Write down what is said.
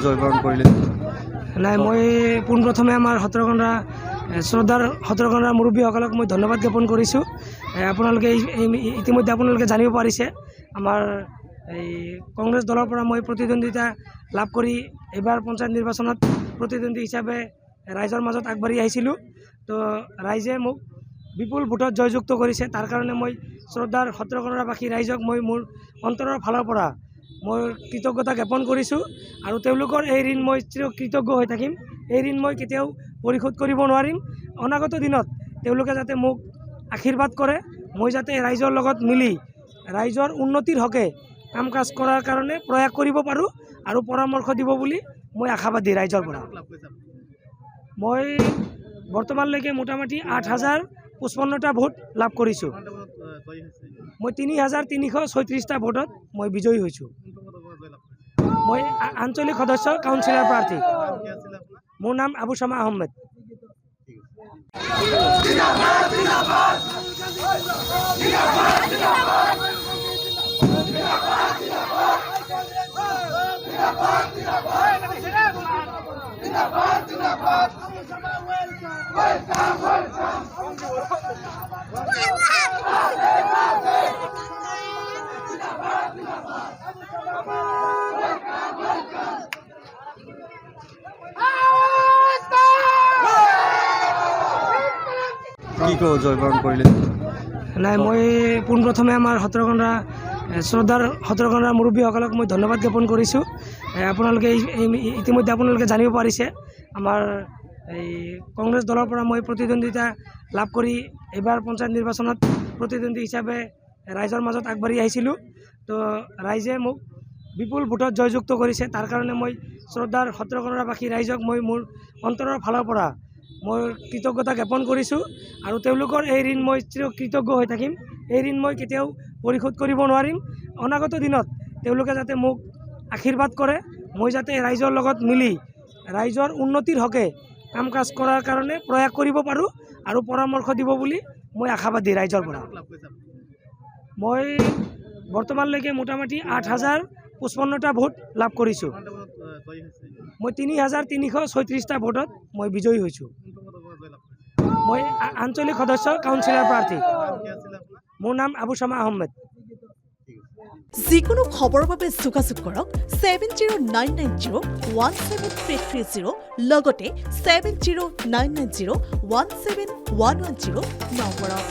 জয়বৰণ কৰিলে নাই মই পোনপ্ৰথমে আমাৰ সতৰকন্যা শ্ৰদ্ধাৰ সতৰকন্যাৰ মুৰব্বীসকলক মই ধন্যবাদ জ্ঞাপন কৰিছোঁ। আপোনালোকে ইতিমধ্যে আপোনালোকে জানিব পাৰিছে আমাৰ এই কংগ্ৰেছ দলৰ পৰা মই প্ৰতিদ্বন্দ্বিতা লাভ কৰি এইবাৰ পঞ্চায়ত নিৰ্বাচনত প্ৰতিদ্বন্দ্বী হিচাপে ৰাইজৰ মাজত আগবাঢ়ি আহিছিলোঁ। তো ৰাইজে মোক বিপুল ভোটত জয়যুক্ত কৰিছে। তাৰ কাৰণে মই শ্ৰদ্ধাৰ সতৰকন্যাবাসী ৰাইজক মই মোৰ অন্তৰৰ ফালৰ পৰা মই কৃতজ্ঞতা জ্ঞাপন কৰিছোঁ আৰু তেওঁলোকৰ এই ঋণ মই কৃতজ্ঞ হৈ থাকিম। এই ঋণ মই কেতিয়াও পৰিশোধ কৰিব নোৱাৰিম। অনাগত দিনত তেওঁলোকে যাতে মোক আশীৰ্বাদ কৰে, মই যাতে ৰাইজৰ লগত মিলি ৰাইজৰ উন্নতিৰ হকে কাম কাজ কৰাৰ কাৰণে প্ৰয়াস কৰিব পাৰোঁ আৰু পৰামৰ্শ দিব বুলি মই আশাবাদী ৰাইজৰ পৰা। মই বৰ্তমানলৈকে মোটামুটি 8,055টা ভোট লাভ কৰিছোঁ। মই 3,336টা ভোটত মই বিজয়ী হৈছোঁ। মই আঞ্চলিক সদস্য কাউন্সিলৰ প্ৰাৰ্থী। মোৰ নাম আবু শামা আহমেদ। জয়বৰণ কৰিলে নাই মই পোনপ্ৰথমে আমাৰ সতৰকন্যা শ্ৰদ্ধাৰ সতৰকন্যাৰ মুৰব্বীসকলক মই ধন্যবাদ জ্ঞাপন কৰিছোঁ। আপোনালোকে ইতিমধ্যে আপোনালোকে জানিব পাৰিছে আমাৰ এই কংগ্ৰেছ দলৰ পৰা মই প্ৰতিদ্বন্দ্বিতা লাভ কৰি এইবাৰ পঞ্চায়ত নিৰ্বাচনত প্ৰতিদ্বন্দ্বী হিচাপে ৰাইজৰ মাজত আগবাঢ়ি আহিছিলোঁ। তো ৰাইজে মোক বিপুল ভোটত জয়যুক্ত কৰিছে। তাৰ কাৰণে মই শ্ৰদ্ধাৰ সতৰকন্যাবাসী ৰাইজক মই মোৰ অন্তৰৰ ফালৰ পৰা মই কৃতজ্ঞতা জ্ঞাপন কৰিছোঁ আৰু তেওঁলোকৰ এই ঋণ মই কৃতজ্ঞ হৈ থাকিম। এই ঋণ মই কেতিয়াও পৰিশোধ কৰিব নোৱাৰিম। অনাগত দিনত তেওঁলোকে যাতে মোক আশীৰ্বাদ কৰে, মই যাতে ৰাইজৰ লগত মিলি ৰাইজৰ উন্নতিৰ হকে কাম কাজ কৰাৰ কাৰণে প্ৰয়াস কৰিব পাৰোঁ আৰু পৰামৰ্শ দিব বুলি মই আশাবাদী ৰাইজৰ পৰা। মই বৰ্তমানলৈকে মোটামুটি 8,055টা ভোট লাভ কৰিছোঁ। মই 3,336টা ভোটত মই বিজয়ী হৈছোঁ। মই আঞ্চলিক সদস্য কাউন্সিলৰ প্ৰাৰ্থী। মোৰ নাম আবু শামা আহমেদ। যিকোনো খবৰৰ বাবে যোগাযোগ কৰক 7099017330 লগতে 7099017110 নম্বৰত।